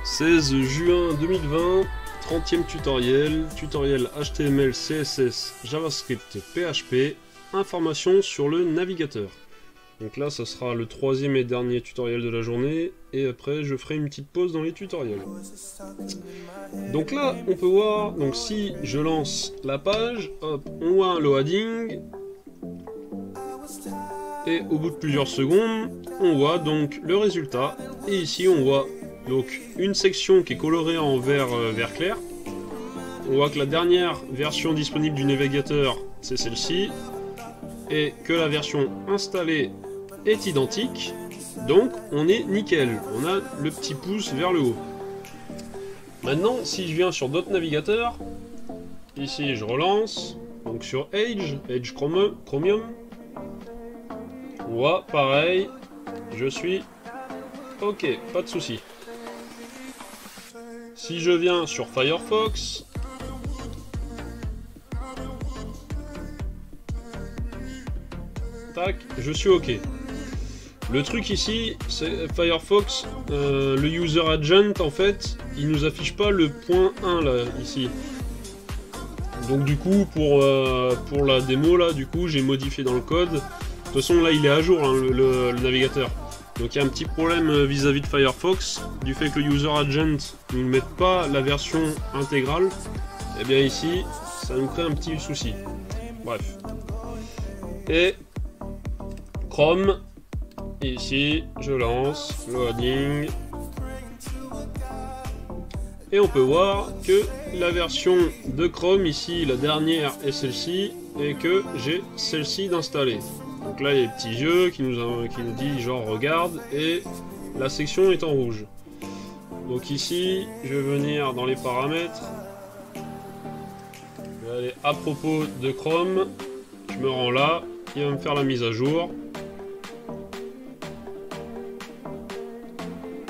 16 juin 2020, 30e tutoriel, tutoriel HTML, CSS, JavaScript, PHP, information sur le navigateur. Donc là, ça sera le troisième et dernier tutoriel de la journée, et après je ferai une petite pause dans les tutoriels. Donc là, on peut voir, donc si je lance la page, hop, on voit un loading, et au bout de plusieurs secondes, on voit donc le résultat, et ici on voit donc une section qui est colorée en vert clair. On voit que la dernière version disponible du navigateur, c'est celle-ci, et que la version installée est identique, donc on est nickel, on a le petit pouce vers le haut. Maintenant, si je viens sur d'autres navigateurs, ici je relance, donc sur Edge Chromium, on voit pareil, je suis ok, pas de souci. Si je viens sur Firefox, tac, je suis ok. Le truc ici, c'est Firefox, le user agent en fait, il nous affiche pas le point 1 là, ici. Donc du coup, pour la démo là, du coup, j'ai modifié dans le code. De toute façon là, il est à jour hein, le navigateur. Donc il y a un petit problème vis-à-vis de Firefox, du fait que le user agent ne met pas la version intégrale. Et bien ici, ça nous crée un petit souci. Bref. Et Chrome, ici, je lance, loading. Et on peut voir que la version de Chrome, ici, la dernière est celle-ci, et que j'ai celle-ci d'installer. Donc là, il y a les petits yeux qui nous dit genre regarde, et la section est en rouge. Donc ici, je vais venir dans les paramètres. Je vais aller à propos de Chrome. Je me rends là, il va me faire la mise à jour.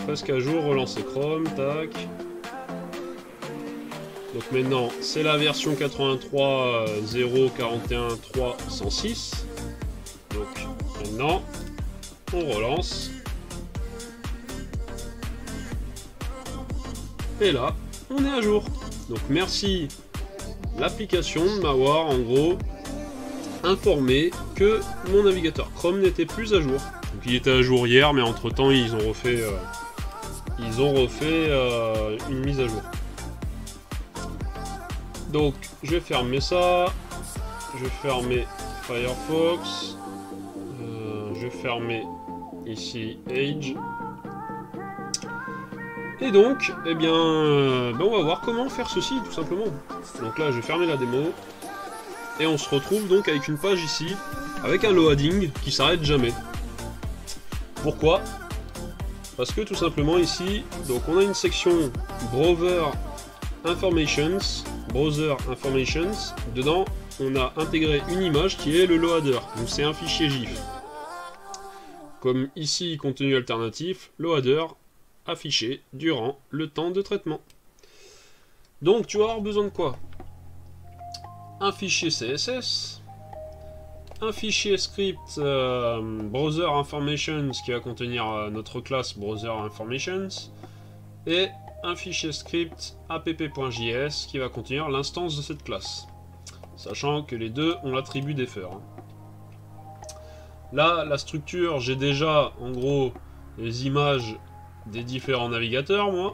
Presque à jour, relancer Chrome, tac. Donc maintenant, c'est la version 83.0.41.3.106. Donc maintenant, on relance. Et là, on est à jour. Donc merci l'application de m'avoir en gros informé que mon navigateur Chrome n'était plus à jour. Donc il était à jour hier, mais entre temps ils ont refait une mise à jour. Donc je vais fermer ça. Je vais fermer Firefox. Je vais fermer ici Edge. Et donc, eh bien, on va voir comment faire ceci, tout simplement. Donc là, je vais fermer la démo. Et on se retrouve donc avec une page ici, avec un loading qui s'arrête jamais. Pourquoi? Parce que tout simplement ici, donc on a une section Browser Informations. Dedans, on a intégré une image qui est le loader. Donc c'est un fichier GIF. Comme ici, contenu alternatif, loader affiché durant le temps de traitement. Donc tu vas avoir besoin de quoi? Un fichier CSS, un fichier script Browser Informations qui va contenir notre classe Browser Informations, et un fichier script app.js qui va contenir l'instance de cette classe. Sachant que les deux ont l'attribut d'Effer. Là, la structure, j'ai déjà en gros les images des différents navigateurs, moi.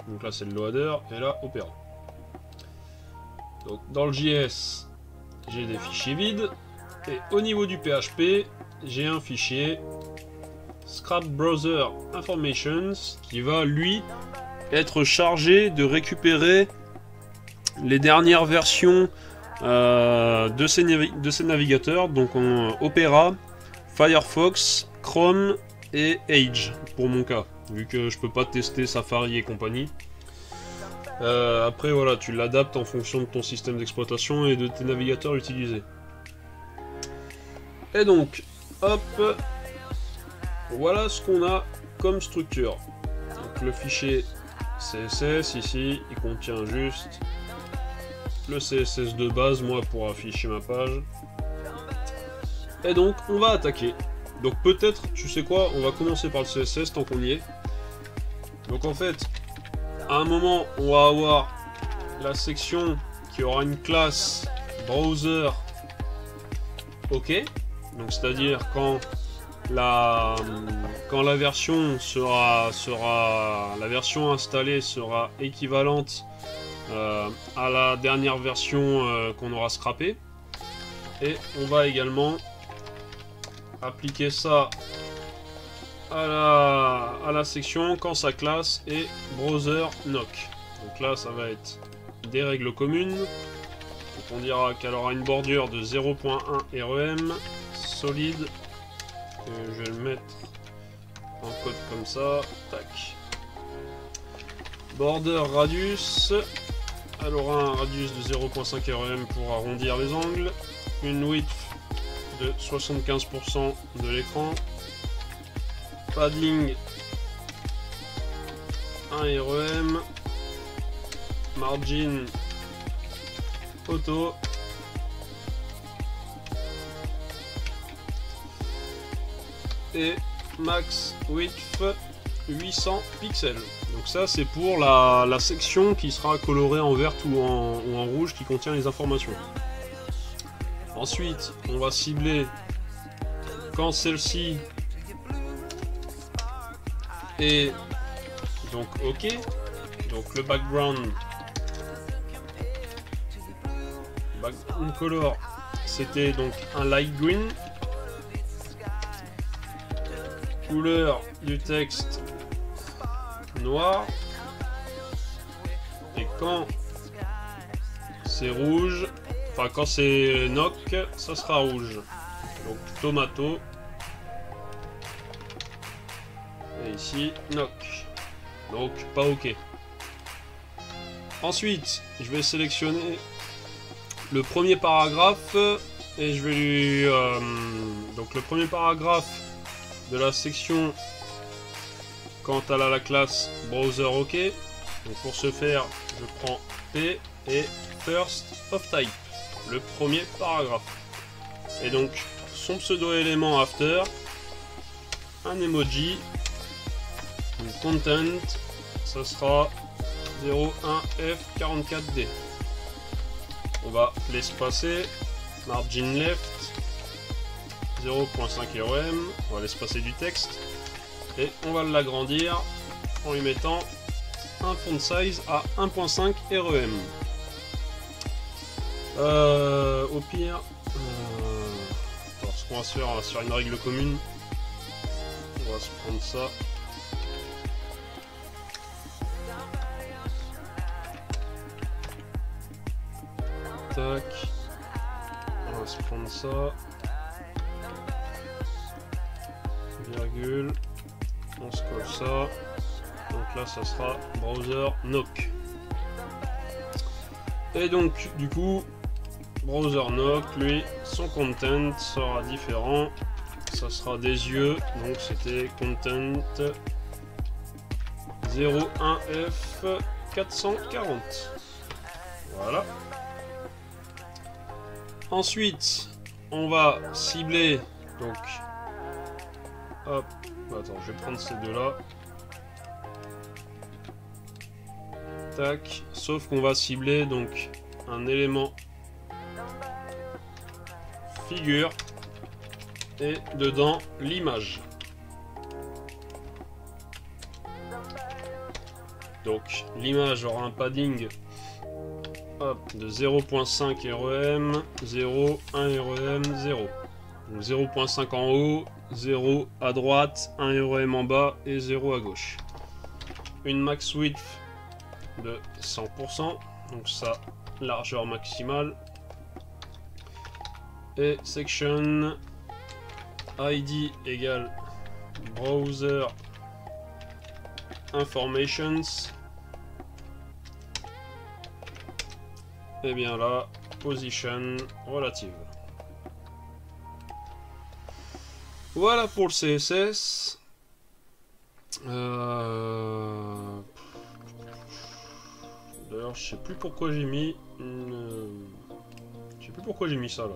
Donc là, c'est le loader, et là, Opera. Donc dans le JS, j'ai des fichiers vides, et au niveau du PHP, j'ai un fichier Scrap Browser Informations qui va, lui, être chargé de récupérer les dernières versions de ces navigateurs, donc Opera, Firefox, Chrome et Edge, pour mon cas, vu que je peux pas tester Safari et compagnie. Après voilà, tu l'adaptes en fonction de ton système d'exploitation et de tes navigateurs utilisés. Et donc, hop, voilà ce qu'on a comme structure. Donc le fichier CSS ici, il contient juste le CSS de base, moi, pour afficher ma page. Et donc, on va attaquer. Donc peut-être, tu sais quoi, on va commencer par le CSS tant qu'on y est. Donc en fait, à un moment, on va avoir la section qui aura une classe browser OK. Donc c'est-à-dire quand la version la version installée sera équivalente à la dernière version qu'on aura scrappée. Et on va également appliquer ça à la section quand sa classe est browser knock. Donc là ça va être des règles communes. Donc on dira qu'elle aura une bordure de 0.1 REM solide. Je vais le mettre en code comme ça. Tac. Border radius. Elle aura un radius de 0.5 REM pour arrondir les angles. Une width de 75% de l'écran. Padding 1 REM. Margin auto. Et max width 800 pixels. Donc ça c'est pour la section qui sera colorée en vert ou en rouge qui contient les informations. Ensuite on va cibler quand celle-ci est donc OK. Donc le background color c'était donc un light green. Couleur du texte noir. Et quand c'est rouge, enfin quand c'est knock, ça sera rouge. Donc tomato. Et ici knock. Donc pas OK. Ensuite, je vais sélectionner le premier paragraphe et je vais lui donc le premier paragraphe de la section quand elle a la classe browser OK. Donc pour ce faire, je prends P et first of type, le premier paragraphe. Et donc son pseudo élément after, un emoji, une content, ça sera 01F44D. On va l'espacer, margin left 0.5 REM, on va l'espacer du texte et on va l'agrandir en lui mettant un font size à 1.5 REM. Au pire, ce qu'on va se faire, on va se faire une règle commune. On va se prendre ça. Tac. On va se prendre ça. Virgule. On se colle ça. Donc là, ça sera browser knock. Et donc, du coup, browser knock, lui, son content sera différent. Ça sera des yeux. Donc c'était content 01F440. Voilà. Ensuite, on va cibler. Donc, hop. Attends, je vais prendre ces deux-là. Tac. Sauf qu'on va cibler donc un élément figure et dedans l'image. Donc l'image aura un padding de 0.5 REM, 0, 1 REM, 0. Donc 0.5 en haut, 0 à droite, 1 REM en bas et 0 à gauche. Une max width de 100%, donc ça, largeur maximale. Et section ID égale browser informations. Et bien là, position relative. Voilà pour le CSS. D'ailleurs, je sais plus pourquoi j'ai mis je sais plus pourquoi j'ai mis ça là.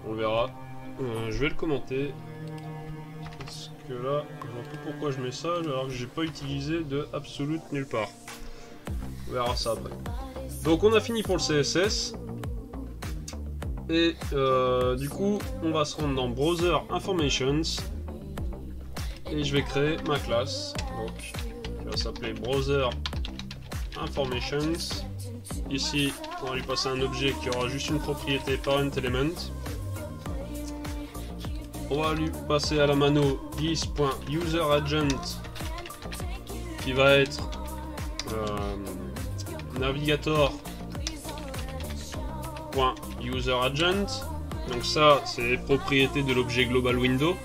On verra. Je vais le commenter. Parce que là, je vois pas pourquoi je mets ça alors que j'ai pas utilisé de absolute nulle part. On verra ça après. Donc on a fini pour le CSS. Et du coup, on va se rendre dans Browser Informations. Et je vais créer ma classe. Donc, qui va s'appeler Browser Informations. Ici, on va lui passer un objet qui aura juste une propriété parent element. On va lui passer à la mano this.userAgent qui va être navigator.userAgent. Donc ça, c'est les propriétés de l'objet global window.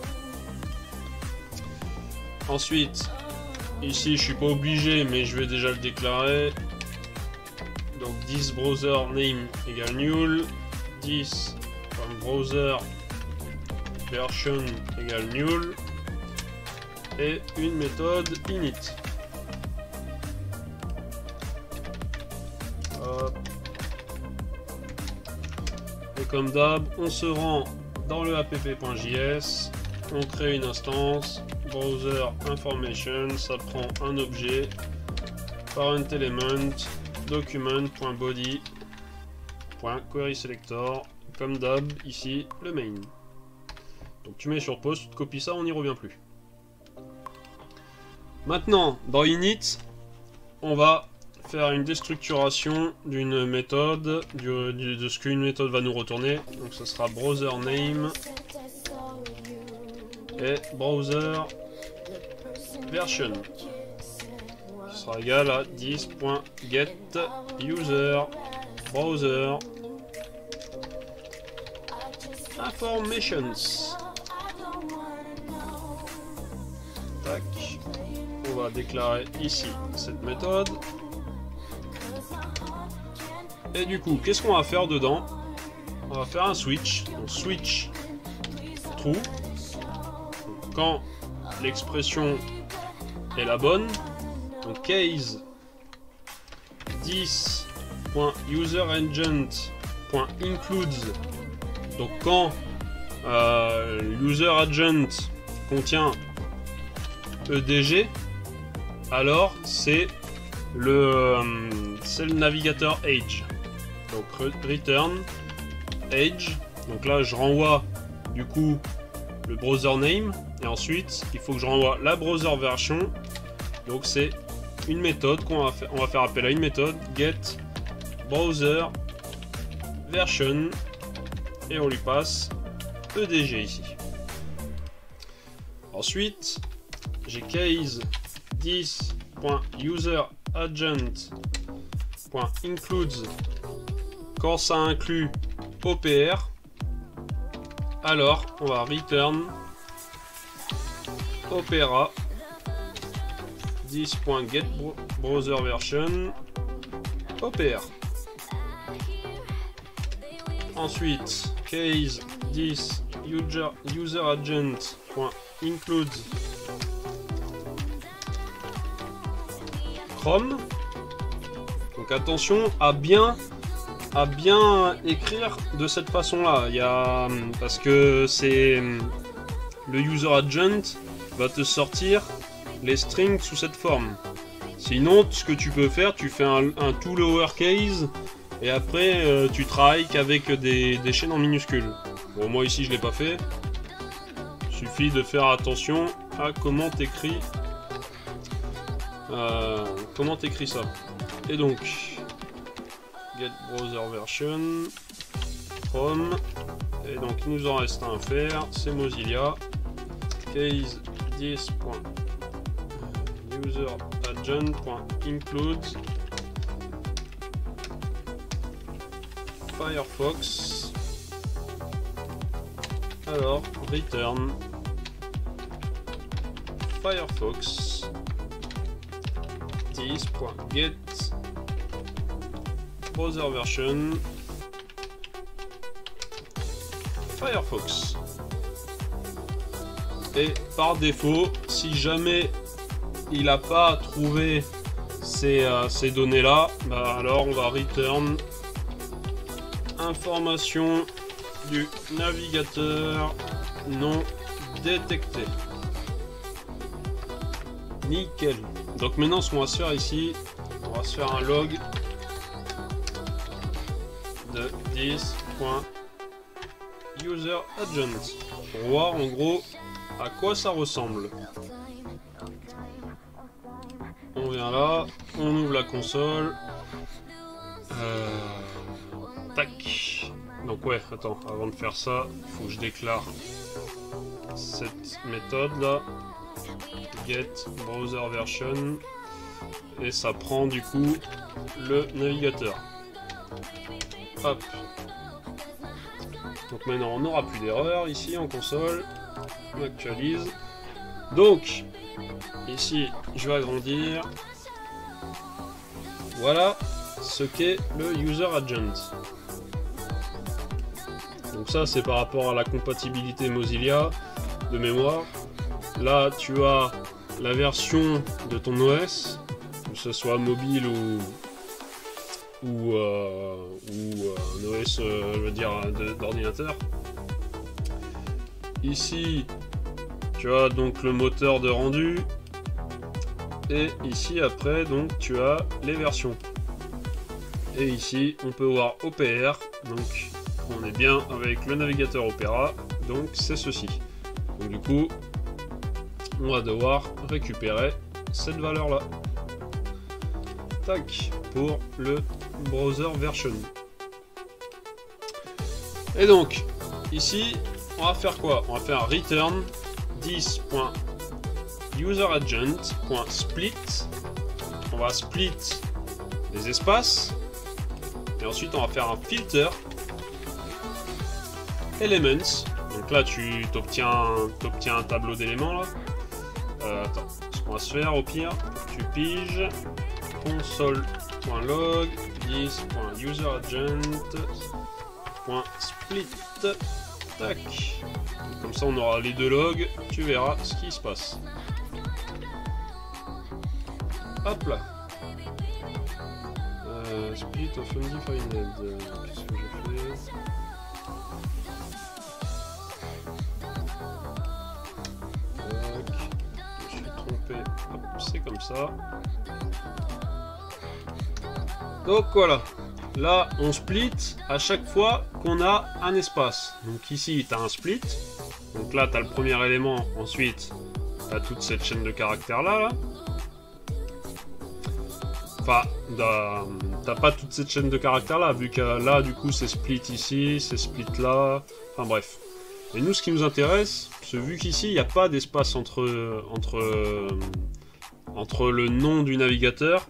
Ensuite, ici, je suis pas obligé, mais je vais déjà le déclarer. Donc this browser name égale null, this browser version égale null, et une méthode init. Hop. Et comme d'hab, on se rend dans le app.js, on crée une instance, browser information, ça prend un objet, parent element, document.body.querySelector, comme d'hab, ici, le main. Donc tu mets sur pause, tu te copies ça, on n'y revient plus. Maintenant, dans init, on va faire une déstructuration d'une méthode, de ce qu'une méthode va nous retourner. Donc ce sera browser name et browser version, qui sera égal à this.getUser browser informations. Tac. On va déclarer ici cette méthode. Et du coup, qu'est-ce qu'on va faire dedans? On va faire un switch. Donc switch true. Donc, quand l'expression est la bonne. Donc case this.userAgent.includes. Donc quand userAgent contient EDG, alors c'est le navigateur Age. Donc return Age. Donc là je renvoie du coup le browser name et ensuite il faut que je renvoie la browser version. Donc c'est une méthode qu'on va faire. On va faire appel à une méthode get browser version et on lui passe EDG ici. Ensuite j'ai case this.userAgent.includes. Quand ça inclut OPR, alors on va return opera this.getBrowserVersion OPR. Ensuite case this.userAgent.includes Chrome. Donc attention à bien écrire de cette façon là. Parce que c'est le userAgent va te sortir les strings sous cette forme. Sinon ce que tu peux faire, tu fais un tout lowercase et après tu travailles qu'avec des chaînes en minuscules. Bon, moi ici je l'ai pas fait. Il suffit de faire attention à comment t'écris ça. Et donc get browser version Chrome, et donc il nous en reste un à faire, c'est Mozilla case this.userAgent.includes Firefox. Alors return Firefox this.get browser version Firefox. Et par défaut, si jamais il n'a pas trouvé ces données là, bah alors on va return information du navigateur non détecté. Nickel. Donc maintenant, ce qu'on va se faire ici, on va se faire un log de 10.userAgent pour voir en gros à quoi ça ressemble. On vient là, on ouvre la console. Tac. Donc ouais, attends, avant de faire ça, il faut que je déclare cette méthode là. Get browser version. Et ça prend du coup le navigateur. Hop. Donc maintenant on n'aura plus d'erreur ici en console. On actualise. Donc ici je vais agrandir. Voilà ce qu'est le user agent. Donc ça c'est par rapport à la compatibilité Mozilla de mémoire. Là tu as la version de ton OS, que ce soit mobile ou un OS je veux dire d'ordinateur. Ici tu as donc le moteur de rendu et ici après donc tu as les versions. Et ici on peut voir OPR, donc on est bien avec le navigateur Opera, donc c'est ceci. Donc du coup on va devoir récupérer cette valeur là. Tac, pour le browser version. Et donc ici on va faire quoi? On va faire return 10.useragent.split. On va split les espaces et ensuite on va faire un filter elements. Donc là tu t'obtiens un tableau d'éléments là. Attends, ce qu'on va se faire au pire, tu piges console.log 10.useragent.split. Tac. Comme ça on aura les deux logs, tu verras ce qui se passe. Hop là. Split of undefined. Qu'est-ce que j'ai fait? C'est comme ça. Donc voilà. Là, on split à chaque fois qu'on a un espace. Donc ici, tu as un split. Donc là, tu as le premier élément. Ensuite, tu as toute cette chaîne de caractères là. Enfin, t'as pas toute cette chaîne de caractères là. Vu que là, du coup, c'est split ici, c'est split là. Enfin bref. Et nous, ce qui nous intéresse, c'est vu qu'ici, il n'y a pas d'espace entre le nom du navigateur,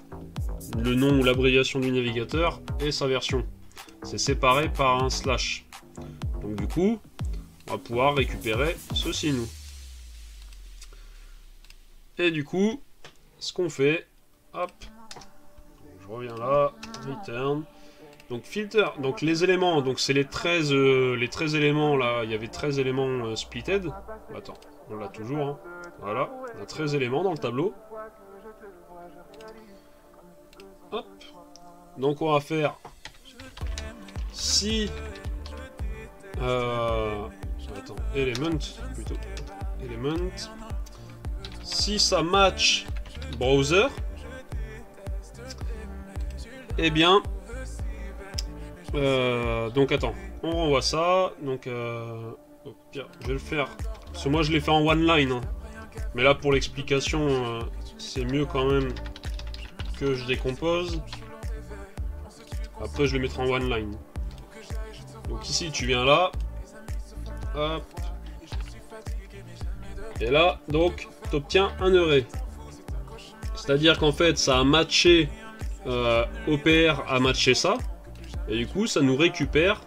le nom ou l'abréviation du navigateur et sa version. C'est séparé par un slash. Donc du coup, on va pouvoir récupérer ceci, nous. Et du coup, ce qu'on fait, hop, je reviens là, return. Donc filter, donc les éléments, donc c'est les 13 éléments là, il y avait 13 éléments splitted. Attends, on l'a toujours, hein. Voilà, on a 13 éléments dans le tableau. Hop. Donc on va faire si attends, element plutôt. Element. Si ça match browser, eh bien donc attends, on renvoie ça. Donc au pire, je vais le faire. Parce que moi je l'ai fait en one line, hein. Mais là pour l'explication, c'est mieux quand même que je décompose. Après je le mettrai en one line. Donc ici tu viens là. Hop. Et là donc tu obtiens un array. C'est-à-dire qu'en fait ça a matché, OPR a matché ça. Et du coup ça nous récupère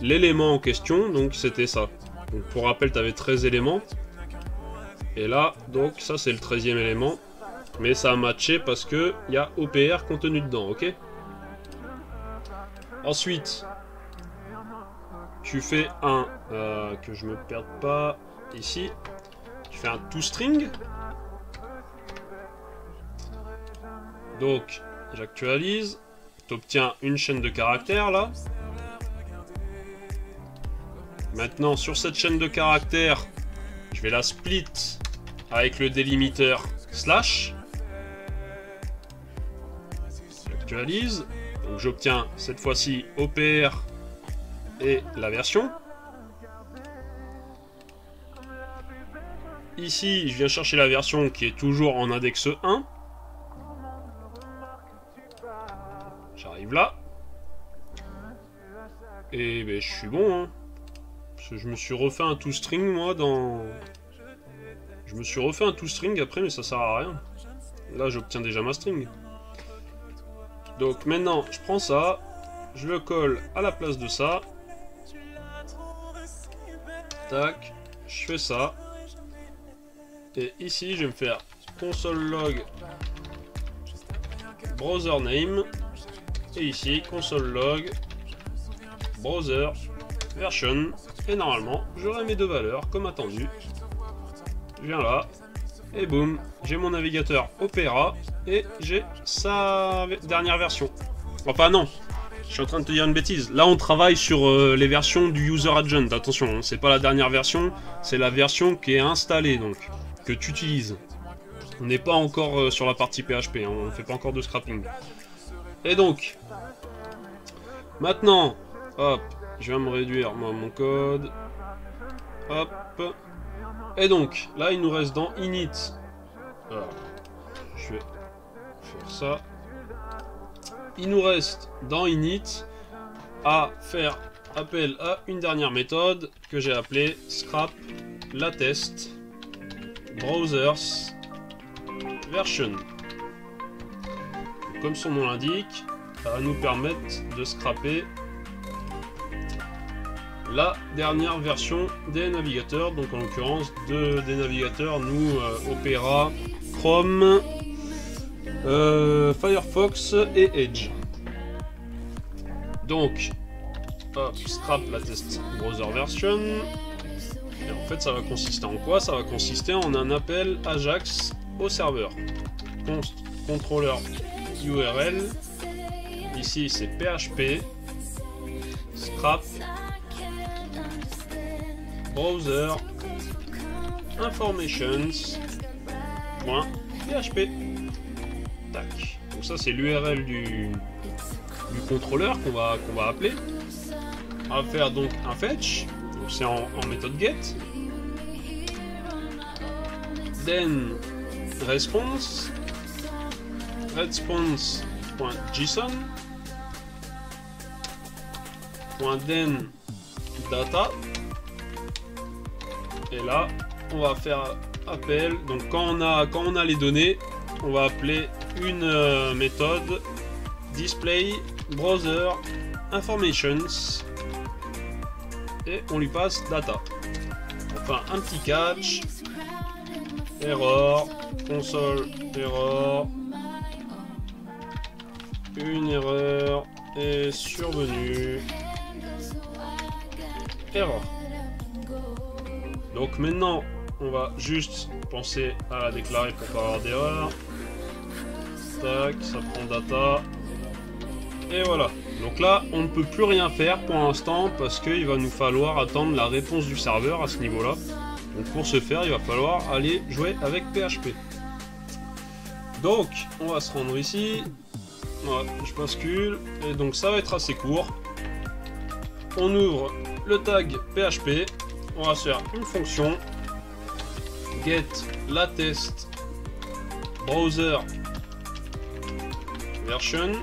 l'élément en question. Donc c'était ça. Donc pour rappel tu avais 13 éléments. Et là donc ça c'est le 13e élément. Mais ça a matché parce que il y a OPR contenu dedans, ok? Ensuite, tu fais un que je me perde pas ici. Tu fais un toString. Donc, j'actualise. Tu obtiens une chaîne de caractères là. Maintenant, sur cette chaîne de caractères, je vais la split avec le délimiteur slash. J'actualise. Donc j'obtiens cette fois-ci OPR et la version. Ici, je viens chercher la version qui est toujours en index 1. J'arrive là. Et ben, je suis bon. Hein. Parce que je me suis refait un toString, moi, dans... Je me suis refait un toString après, mais ça sert à rien. Là, j'obtiens déjà ma string. Donc maintenant, je prends ça. Je le colle à la place de ça. Tac. Je fais ça. Et ici, je vais me faire console log browser name. Et ici, console log browser version. Et normalement, j'aurai mes deux valeurs comme attendu. Je viens là. Et boum, j'ai mon navigateur Opera. Et j'ai sa dernière version. Enfin non, je suis en train de te dire une bêtise. Là, on travaille sur les versions du user agent. Attention, hein, c'est pas la dernière version. C'est la version qui est installée, donc. Que tu utilises. On n'est pas encore sur la partie PHP, hein, on ne fait pas encore de scrapping. Et donc, maintenant, hop, je vais me réduire moi, mon code. Hop. Et donc, là, il nous reste dans init. Alors, je vais faire ça. Il nous reste dans init à faire appel à une dernière méthode que j'ai appelée scrap latest browsers version. Comme son nom l'indique, ça va nous permettre de scraper la dernière version des navigateurs, donc en l'occurrence des navigateurs, nous Opera, Chrome, Firefox et Edge. Donc, hop, scrap latest browser version. Et en fait, ça va consister en quoi? Ça va consister en un appel Ajax au serveur. Controller URL. Ici, c'est PHP. Scrap. Browser. Informations. .php. Tac. Donc ça, c'est l'URL du contrôleur qu'on va appeler. On va faire donc un fetch. C'est en méthode get. Then response response.json .then data. Et là, on va faire appel. Donc quand on a les données, on va appeler une méthode display browser informations. Et on lui passe data. Enfin, un petit catch. Error. Console error. Une erreur est survenue. Error. Donc maintenant, on va juste penser à la déclarer pour pas avoir d'erreur. Tac, ça prend data. Et voilà. Donc là, on ne peut plus rien faire pour l'instant parce qu'il va nous falloir attendre la réponse du serveur à ce niveau-là. Donc pour ce faire, il va falloir aller jouer avec PHP. Donc, on va se rendre ici. Voilà, je bascule. Et donc ça va être assez court. On ouvre le tag PHP. On va faire une fonction get latest browser version.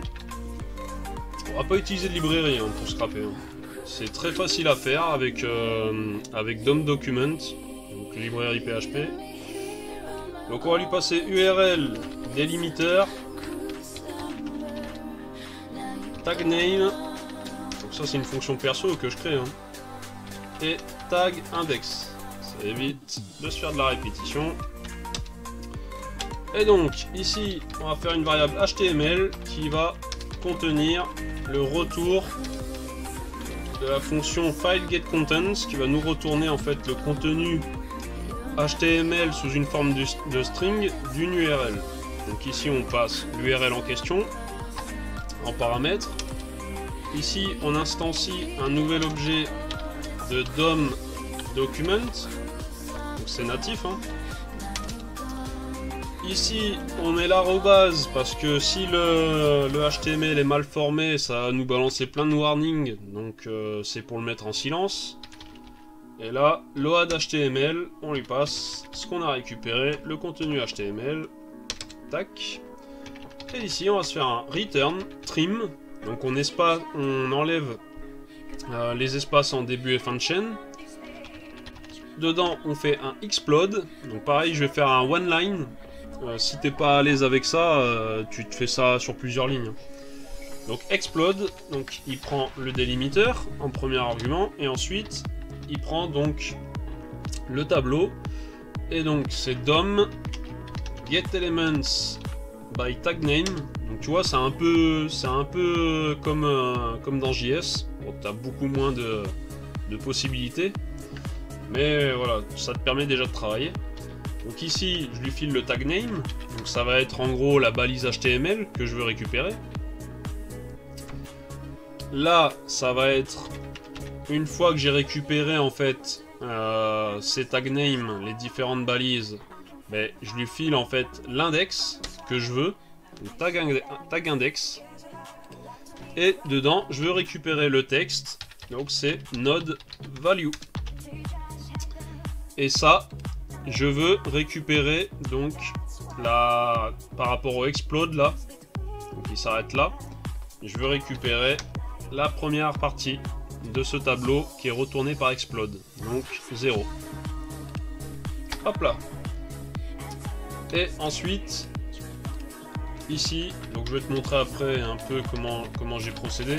On va pas utiliser de librairie hein, pour scraper. Hein. C'est très facile à faire avec DOM document, donc librairie PHP. Donc on va lui passer URL délimiter, tag name, donc ça c'est une fonction perso que je crée, hein. Et tag index, ça évite de se faire de la répétition. Et donc ici on va faire une variable HTML qui va contenir le retour de la fonction fileGetContents qui va nous retourner en fait le contenu HTML sous une forme de string d'une URL. Donc ici on passe l'URL en question en paramètres. Ici on instancie un nouvel objet de DOM document. Donc c'est natif. Hein. ici, on met l'arrobase parce que si le HTML est mal formé, ça va nous balancer plein de warnings. Donc c'est pour le mettre en silence. Et là, load HTML, on lui passe ce qu'on a récupéré, le contenu HTML. Tac. Et ici, on va se faire un return trim. Donc on enlève les espaces en début et fin de chaîne. Dedans, on fait un explode. Donc pareil, je vais faire un one line. Si t'es pas à l'aise avec ça, tu te fais ça sur plusieurs lignes. Donc explode, donc il prend le délimiteur en premier argument et ensuite il prend donc le tableau et donc c'est DOM get elements by tag name. Donc tu vois, c'est un peu comme dans JS. Bon, t'as beaucoup moins de possibilités, mais voilà, ça te permet déjà de travailler. Donc ici, je lui file le tag name, donc ça va être en gros la balise HTML que je veux récupérer. Là, ça va être, une fois que j'ai récupéré en fait ces tag name, les différentes balises, ben, je lui file en fait l'index que je veux, tag index, et dedans, je veux récupérer le texte, donc c'est node value. Et ça, je veux récupérer donc par rapport au explode là, donc il s'arrête là, je veux récupérer la première partie de ce tableau qui est retourné par explode, donc 0. Hop là. Et ensuite, ici, donc je vais te montrer après un peu comment j'ai procédé.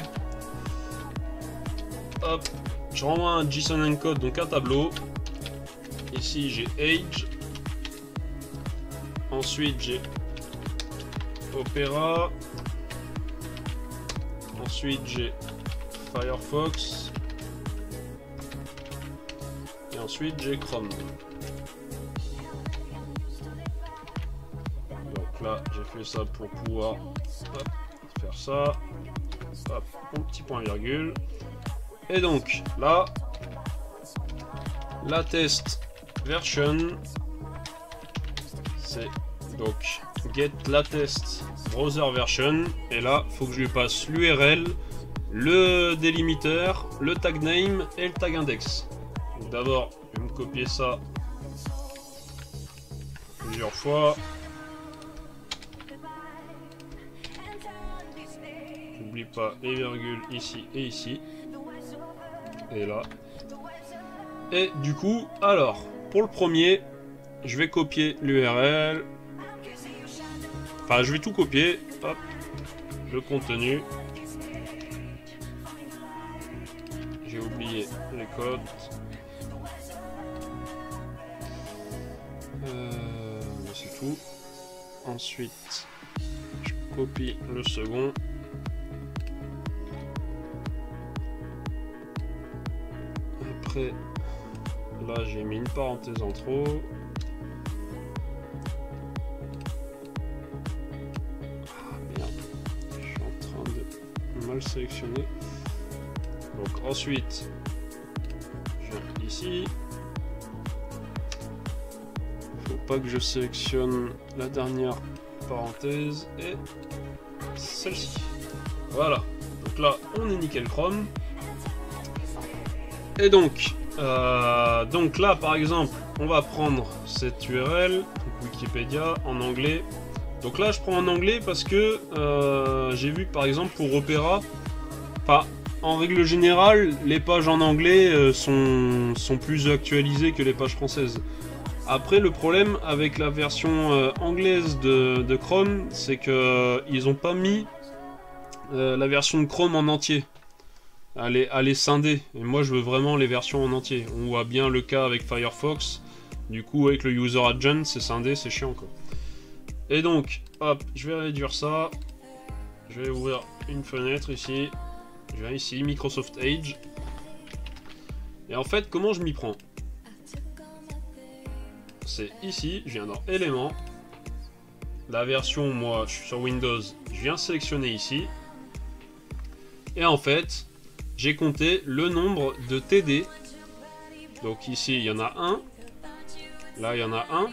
Hop, je renvoie un JSON encode, donc un tableau. Ici j'ai Age, ensuite j'ai Opera, ensuite j'ai Firefox, et ensuite j'ai Chrome. Donc là j'ai fait ça pour pouvoir faire ça, hop, un petit point virgule, et donc là, la test version, c'est donc get latest browser version, et là faut que je lui passe l'URL, le délimiteur, le tag name et le tag index. Donc d'abord je vais me copier ça plusieurs fois. N'oublie pas les virgules ici et ici, et là. Et du coup, alors pour le premier, je vais copier l'URL. Enfin, je vais tout copier. Hop, le contenu. J'ai oublié les codes. C'est tout. Ensuite, je copie le second. Après, là j'ai mis une parenthèse en trop. Mal sélectionné. Donc ensuite je viens ici, faut pas que je sélectionne la dernière parenthèse et celle-ci. Voilà, donc là on est nickel chrome. Et donc là par exemple on va prendre cette URL Wikipédia en anglais. Donc là je prends en anglais parce que j'ai vu que par exemple pour Opera, en règle générale les pages en anglais sont plus actualisées que les pages françaises. Après le problème avec la version anglaise de Chrome, c'est que ils n'ont pas mis la version de Chrome en entier. Elle est scindée, et moi je veux vraiment les versions en entier. On voit bien le cas avec Firefox, du coup avec le User Agent c'est scindé, c'est chiant quoi. Et donc, hop, je vais réduire ça. Je vais ouvrir une fenêtre ici. Je viens ici, Microsoft Edge. Et en fait, comment je m'y prends? C'est ici, je viens dans Éléments. La version, moi, je suis sur Windows. Je viens sélectionner ici. Et en fait, j'ai compté le nombre de TD. Donc ici, il y en a un. Là, il y en a un.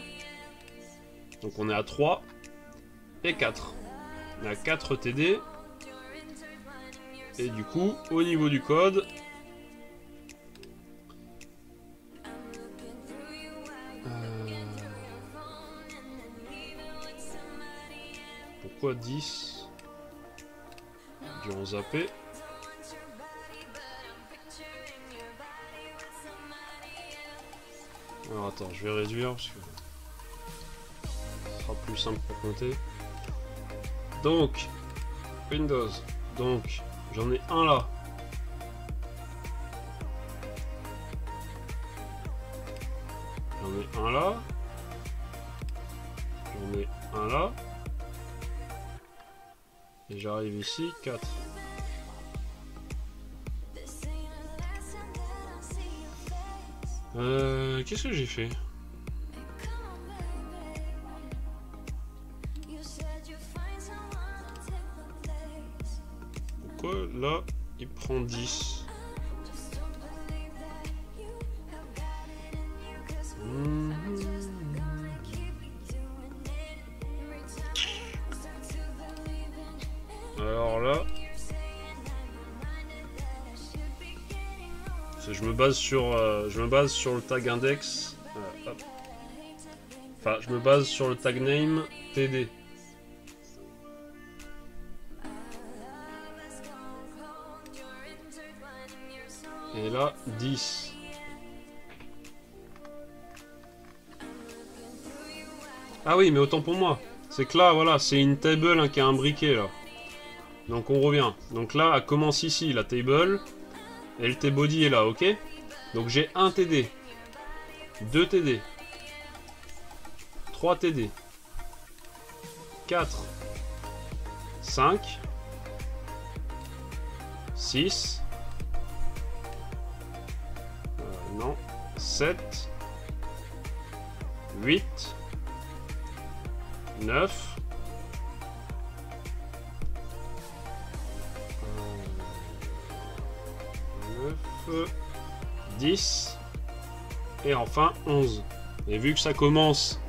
Donc on est à 3 et 4. On est à 4 TD. Et du coup, au niveau du code... Pourquoi 10 durant zapper? Alors attends, je vais réduire parce que ce sera plus simple pour compter. Donc, Windows. Donc, j'en ai un là. J'en ai un là. J'en ai un là. Et j'arrive ici, 4. Qu'est-ce que j'ai fait? Pourquoi là, il prend 10? Alors là, je me base sur le tag index. Hop. Enfin, je me base sur le tag name TD. Et là, 10. Ah oui, mais autant pour moi. C'est que là, voilà, c'est une table hein, qui a un briquet là. Donc on revient. Donc là, elle commence ici, la table. Et le T-body est là, ok? Donc j'ai 1 TD. 2 TD. 3 TD. 4. 5. 6. Non. 7. 8. 9. 10 et enfin 11. Et vu que ça commence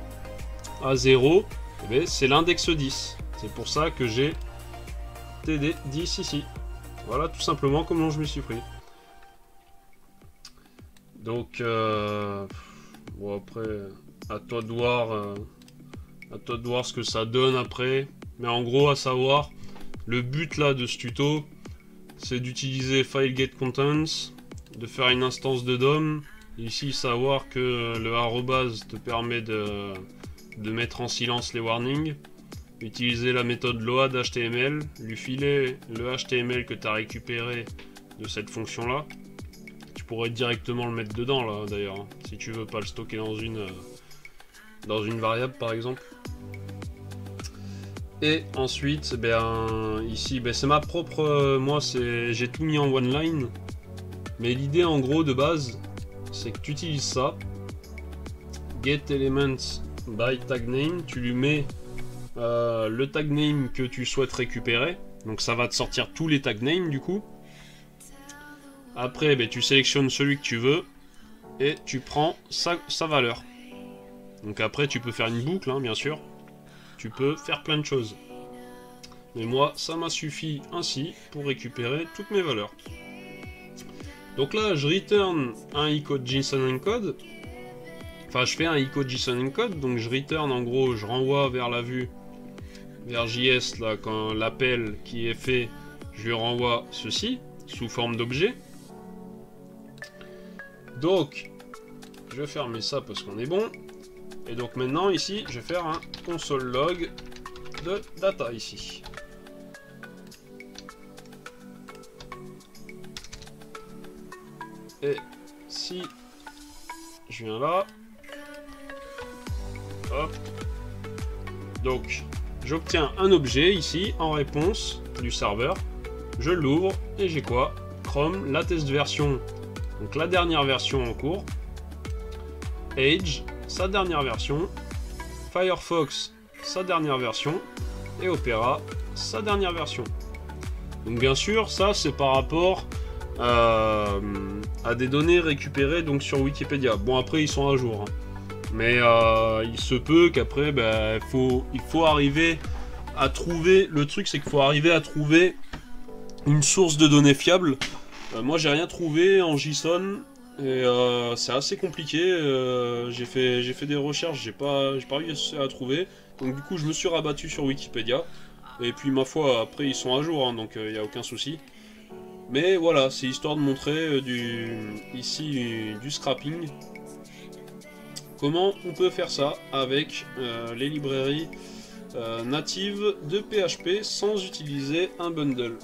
à 0, eh bien, c'est l'index 10. C'est pour ça que j'ai TD 10 ici. Voilà tout simplement comment je me suis pris. Donc bon après à toi de voir ce que ça donne après. Mais en gros à savoir le but là de ce tuto c'est d'utiliser FileGetContents, de faire une instance de DOM. Ici, savoir que le arrobase te permet de mettre en silence les warnings. Utiliser la méthode load.html, lui filer le HTML que tu as récupéré de cette fonction-là. Tu pourrais directement le mettre dedans, là, d'ailleurs, si tu veux pas le stocker dans une variable, par exemple. Et ensuite, ben, ici, ben, c'est ma propre... moi, j'ai tout mis en one line. Mais l'idée, en gros, de base, c'est que tu utilises ça. Get elements by tag name. Tu lui mets le tag name que tu souhaites récupérer. Donc ça va te sortir tous les tag names, du coup. Après, ben, tu sélectionnes celui que tu veux. Et tu prends sa valeur. Donc après, tu peux faire une boucle, hein, bien sûr. Tu peux faire plein de choses. Mais moi, ça m'a suffi ainsi pour récupérer toutes mes valeurs. Donc là, je return un encode JSON encode. Enfin, je fais un encode JSON encode. Donc je return, en gros, je renvoie vers la vue, vers JS, là, quand l'appel qui est fait, je lui renvoie ceci, sous forme d'objet. Donc, je vais fermer ça parce qu'on est bon. Et donc maintenant, ici, je vais faire un console log de data, ici. Et si je viens là, hop, donc j'obtiens un objet ici en réponse du serveur, je l'ouvre et j'ai quoi? Chrome, la test version, donc la dernière version en cours, Edge, sa dernière version, Firefox, sa dernière version, et Opera, sa dernière version. Donc bien sûr, ça c'est par rapport à des données récupérées donc sur Wikipédia. Bon, après ils sont à jour, hein. Mais il se peut qu'après, bah, il faut arriver à trouver... Le truc, c'est qu'il faut arriver à trouver une source de données fiable. Moi, j'ai rien trouvé en JSON. Et c'est assez compliqué. J'ai fait des recherches, j'ai pas réussi à trouver. Donc du coup, je me suis rabattu sur Wikipédia. Et puis, ma foi, après, ils sont à jour, hein, donc il n'y a aucun souci. Mais voilà, c'est histoire de montrer ici du scrapping. Comment on peut faire ça avec les librairies natives de PHP sans utiliser un bundle.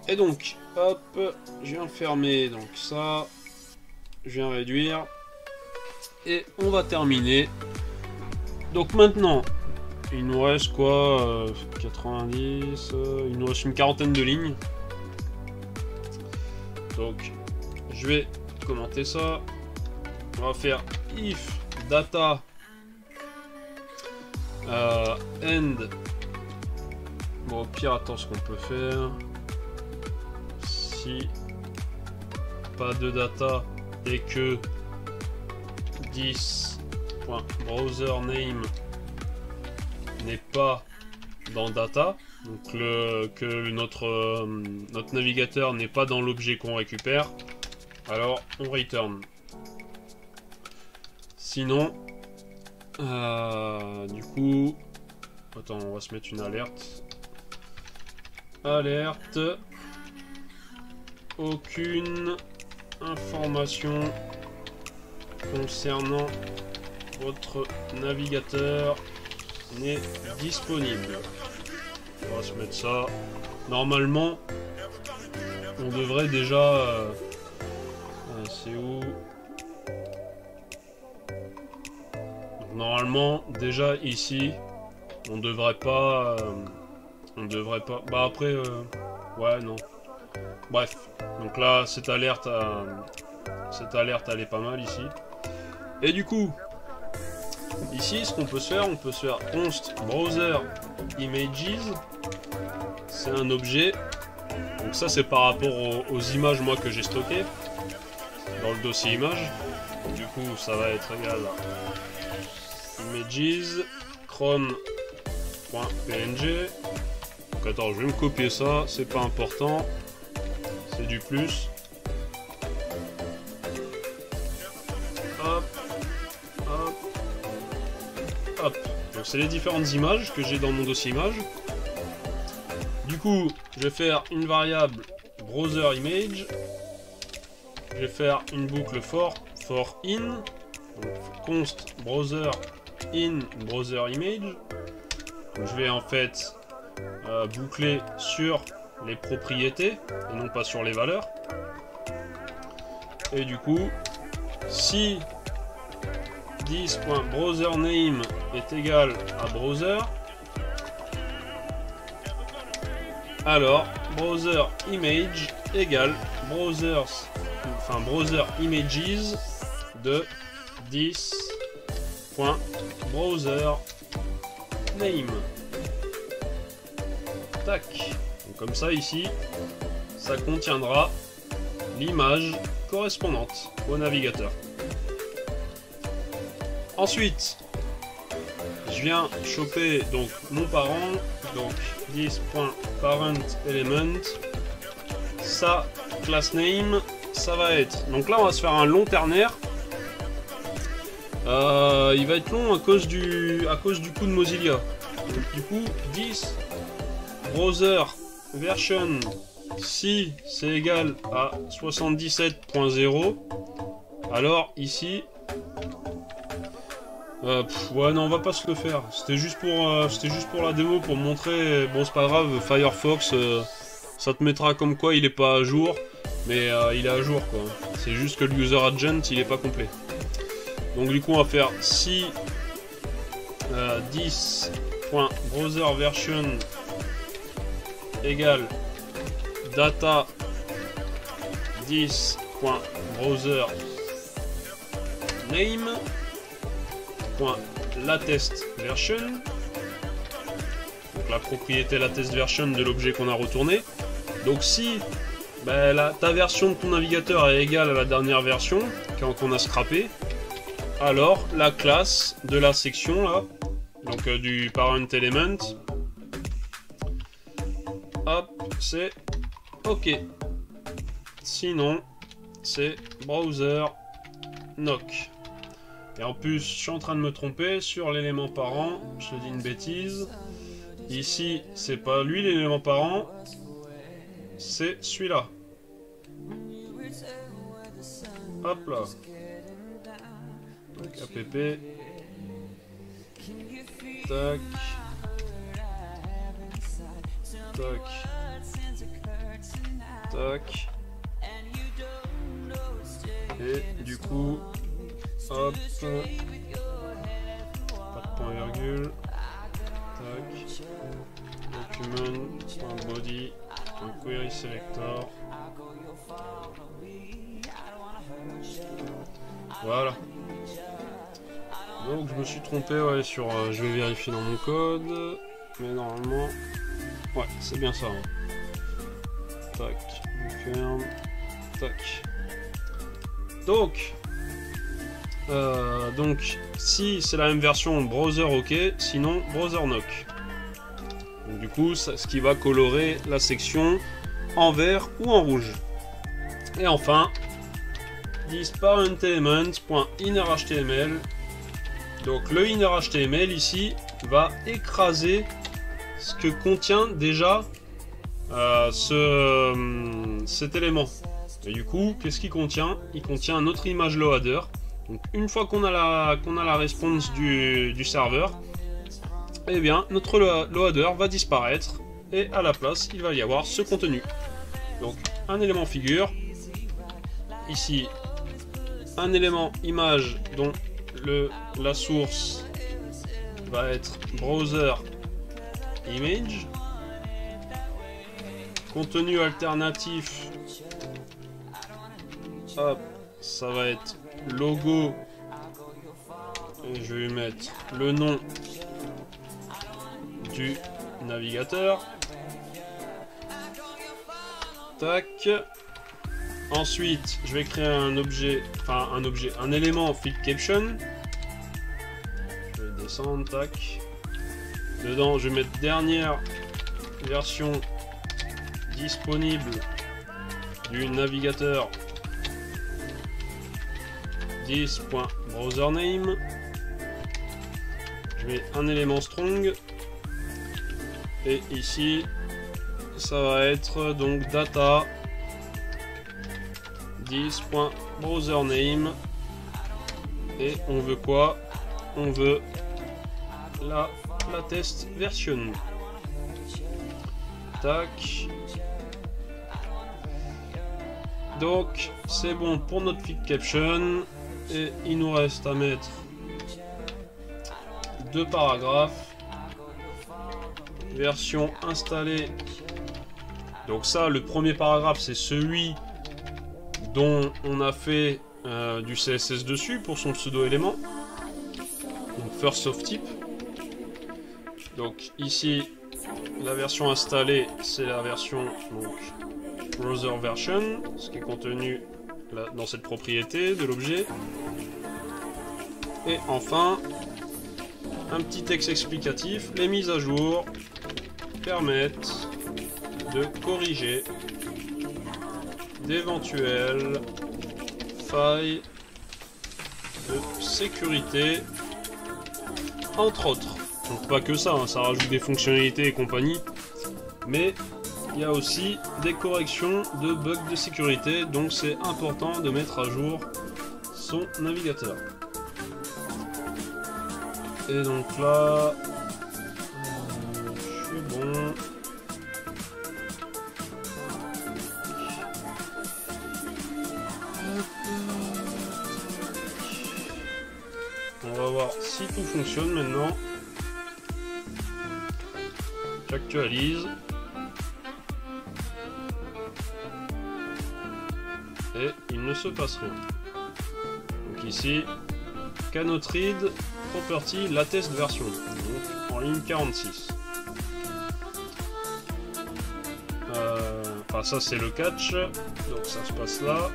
Et donc, hop, je viens fermer donc ça, je viens réduire, et on va terminer. Donc maintenant, il nous reste quoi 90, il nous reste une quarantaine de lignes. Donc, je vais commenter ça. On va faire if data end. Bon, au pire, attends, ce qu'on peut faire. Si pas de data et que 10.browserName n'est pas dans data, donc que notre navigateur n'est pas dans l'objet qu'on récupère, alors on return. Sinon, du coup, attends, on va se mettre une alerte. Alerte. Aucune information concernant votre navigateur n'est disponible. On va se mettre ça. Normalement, on devrait déjà... c'est où? Normalement, déjà ici, on devrait pas... Bah après... ouais, non. Bref. Donc là, cette alerte, elle est pas mal ici. Et du coup, ici, ce qu'on peut se faire, on peut se faire const browser images. C'est un objet. Donc ça, c'est par rapport aux images, moi, que j'ai stockées dans le dossier images. Du coup, ça va être égal à images cron.png. Donc attends, je vais me copier ça, c'est pas important. C'est du plus. Hop, hop, hop. Donc c'est les différentes images que j'ai dans mon dossier images. Du coup, je vais faire une variable browser image. Je vais faire une boucle for in. Donc const browser in browser image. Donc, je vais en fait boucler sur les propriétés et non pas sur les valeurs. Et du coup, si 10.browserName est égal à browser, alors browser image égale browser images de 10.browserName. Tac. Donc comme ça ici, ça contiendra l'image correspondante au navigateur. Ensuite, je viens choper donc mon parent, donc 10.parentElement, sa class name, ça va être. Donc là, on va se faire un long ternaire. Il va être long à cause du coup de Mozilla. Donc, du coup, 10 browser version si c'est égal à 77.0, alors ici ouais non, on va pas se le faire, c'était juste pour la démo, pour montrer. Bon, c'est pas grave, Firefox ça te mettra comme quoi il est pas à jour, mais il est à jour quoi, c'est juste que le user agent il est pas complet. Donc du coup on va faire si 10.browserversion égale data 10.browser name .latest version, donc la propriété latest version de l'objet qu'on a retourné. Donc si ta version de ton navigateur est égale à la dernière version qu'on a scrappée, alors la classe de la section là, donc du parent element, hop, c'est OK. Sinon, c'est browser knock. Et en plus, je suis en train de me tromper sur l'élément parent, je te dis une bêtise. Ici, c'est pas lui l'élément parent, c'est celui-là. Hop là. Donc app. Tac. Tac. Tac. Et du coup, hop. Pas de point virgule. Tac. Document.body. Query selector. Voilà. Donc je me suis trompé ouais, sur... je vais vérifier dans mon code. Mais normalement... Ouais, c'est bien ça. Hein. Tac. Confirm. Tac. Donc si c'est la même version, browser OK, sinon browser knock. Donc, du coup, ce qui va colorer la section en vert ou en rouge. Et enfin, this parent element.innerHTML. Donc le innerHTML ici va écraser ce que contient déjà cet élément. Et du coup, qu'est-ce qu'il contient? Il contient notre image loader. Donc une fois qu'on a la response du serveur, eh bien notre loader va disparaître et à la place il va y avoir ce contenu. Donc un élément figure, ici un élément image dont la source va être browser image, contenu alternatif, hop, ça va être logo et je vais lui mettre le nom du navigateur. Tac. Ensuite, je vais créer un élément field caption. Je vais descendre, tac. Dedans, je vais mettre dernière version disponible du navigateur. This.browsername. Je mets un élément strong. Et ici, ça va être donc data this.browsername. Et on veut quoi? On veut la test version. Tac. Donc c'est bon pour notre field caption. Et il nous reste à mettre deux paragraphes. Version installée. Donc ça, le premier paragraphe, c'est celui dont on a fait du CSS dessus pour son pseudo-élément. Donc first of type. Donc ici, la version installée, c'est la version donc, browser version, ce qui est contenu là, dans cette propriété de l'objet. Et enfin, un petit texte explicatif. Les mises à jour permettent de corriger d'éventuelles failles de sécurité, entre autres. Donc pas que ça, hein, ça rajoute des fonctionnalités et compagnie, mais il y a aussi des corrections de bugs de sécurité, donc c'est important de mettre à jour son navigateur. Et donc là, je suis bon. On va voir si tout fonctionne maintenant. J'actualise. Et il ne se passe rien. Donc ici, cannot read property latest version. Donc en ligne 46. Enfin ça c'est le catch. Donc ça se passe là.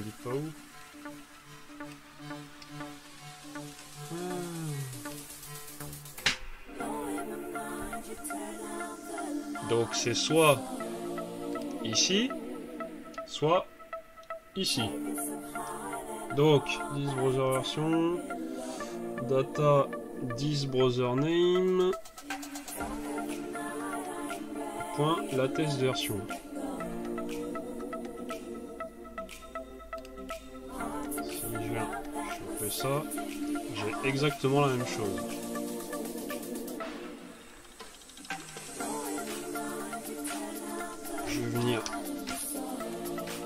dit pas où. Donc c'est soit ici, soit ici. Donc 10 browser version, data 10 browser name, point latest version. Si je fais ça, j'ai exactement la même chose. Je vais venir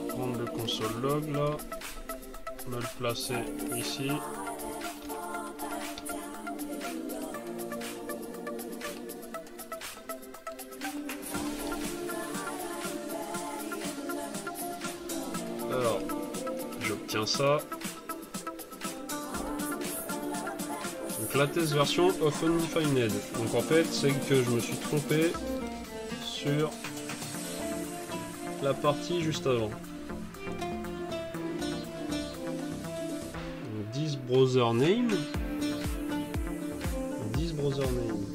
prendre le console log là, me le placer ici. Alors, j'obtiens ça. Donc la test version of undefined. Donc en fait, c'est que je me suis trompé sur la partie juste avant. Donc 10 browser name. 10 browser name.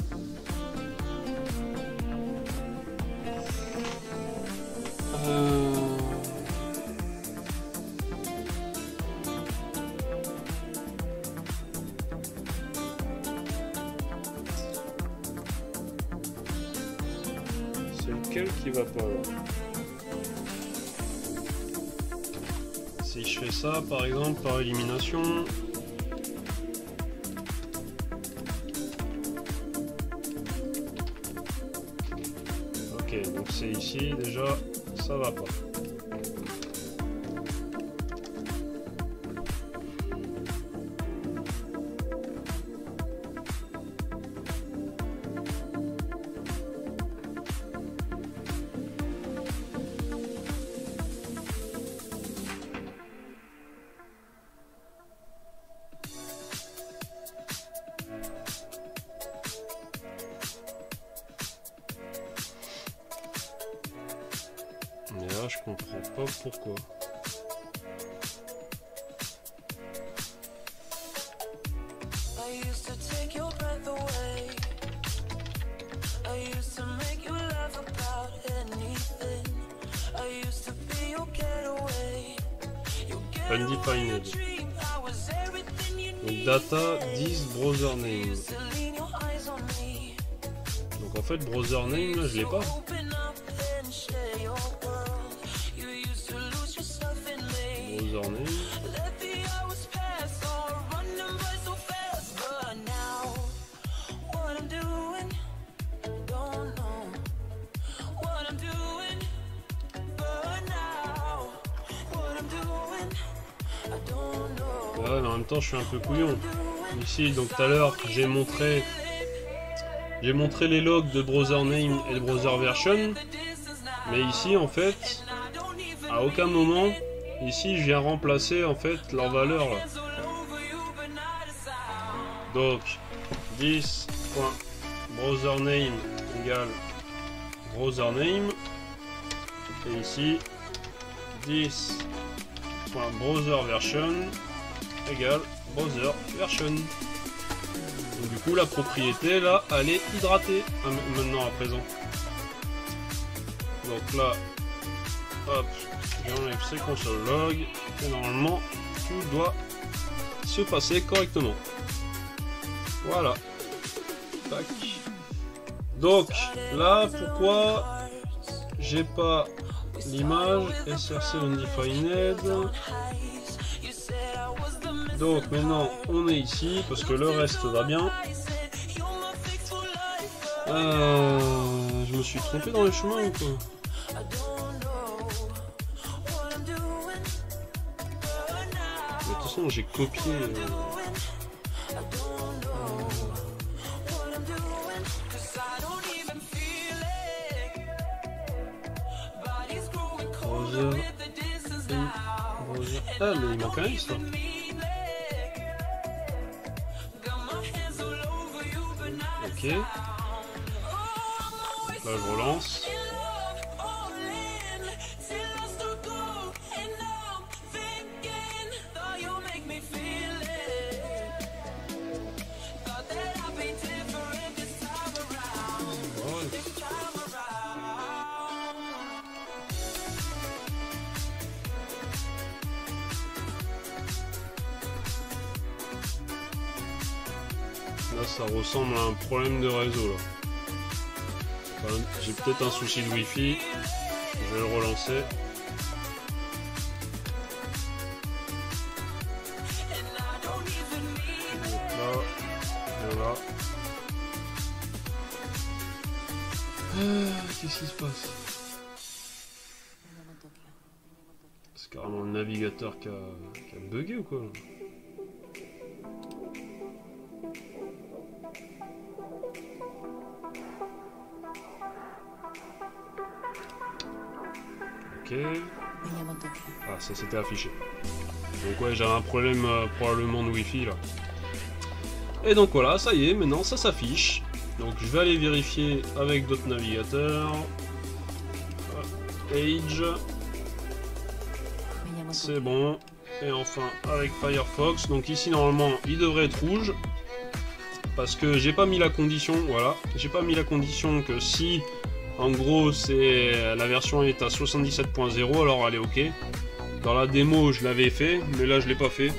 C'est lequel qui va pas là? Si je fais ça par exemple par élimination, ok, donc c'est ici déjà, ça va pas. Mais là, je comprends pas pourquoi. Undefined. Donc data 10 browser name. Donc en fait browser name là je l'ai pas. Browser name. Ouais, mais en même temps je suis un peu couillon. Ici donc tout à l'heure j'ai montré les logs de browser name et de browser version, mais ici en fait à aucun moment ici je viens remplacer en fait leur valeur là. Donc 10.browsername égale browser name et ici 10.browserversion égale browser version. Donc du coup la propriété là elle est hydratée maintenant à présent. Donc là hop, j'enlève ces console log et normalement tout doit se passer correctement. Voilà. Tac. Donc là pourquoi j'ai pas l'image src undefined. Donc maintenant on est ici parce que le reste va bien. Je me suis trompé dans les chemins ou quoi? De toute façon j'ai copié. Ah mais il manque un X là. Ok. Donc là je relance. Là, ça ressemble à un problème de réseau, là. Enfin, j'ai peut-être un souci de Wi-Fi. Je vais le relancer. Là, voilà. Qu'est-ce qui se passe? C'est carrément le navigateur qui a bugué ou quoi? Ok. Ah, ça s'était affiché. Donc ouais, j'avais un problème probablement de Wi-Fi là. Et donc voilà, ça y est, maintenant ça s'affiche. Donc je vais aller vérifier avec d'autres navigateurs. Edge. C'est bon. Et enfin avec Firefox. Donc ici normalement il devrait être rouge. Parce que j'ai pas mis la condition, voilà. J'ai pas mis la condition que si en gros c'est la version est à 77.0, alors elle est ok. Dans la démo je l'avais fait, mais là je l'ai pas fait.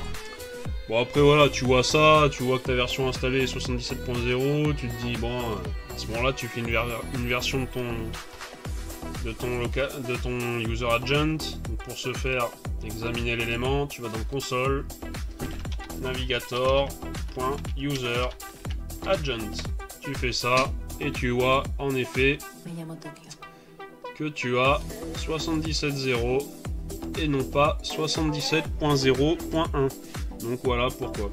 Bon après voilà, tu vois ça, tu vois que ta version installée est 77.0, tu te dis bon, à ce moment-là tu fais une version de ton user agent. Donc, pour ce faire, examiner l'élément, tu vas dans console, navigator.user agent. Tu fais ça et tu vois en effet que tu as 77.0 et non pas 77.0.1. Donc voilà pourquoi.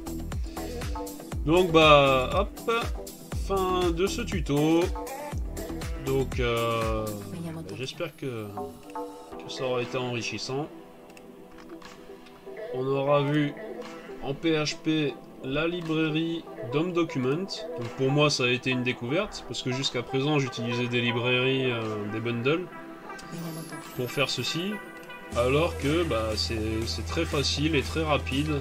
Donc bah hop, fin de ce tuto. Donc j'espère que ça aura été enrichissant. On aura vu en PHP la librairie DOM Document. Donc pour moi ça a été une découverte parce que jusqu'à présent j'utilisais des librairies, des bundles pour faire ceci. Alors que bah, c'est très facile et très rapide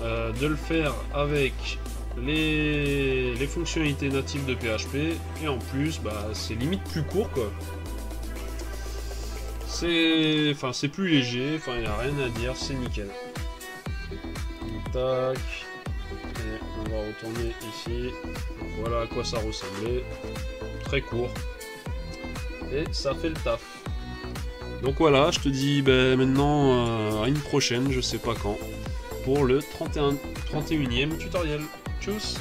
de le faire avec les fonctionnalités natives de PHP et en plus bah, c'est limite plus court quoi. C'est plus léger, il n'y a rien à dire, c'est nickel. Donc, tac, et on va retourner ici. Donc, voilà à quoi ça ressemblait, très court et ça fait le taf. Donc voilà, je te dis ben, maintenant à une prochaine, je sais pas quand, pour le 31e tutoriel. Tchuss!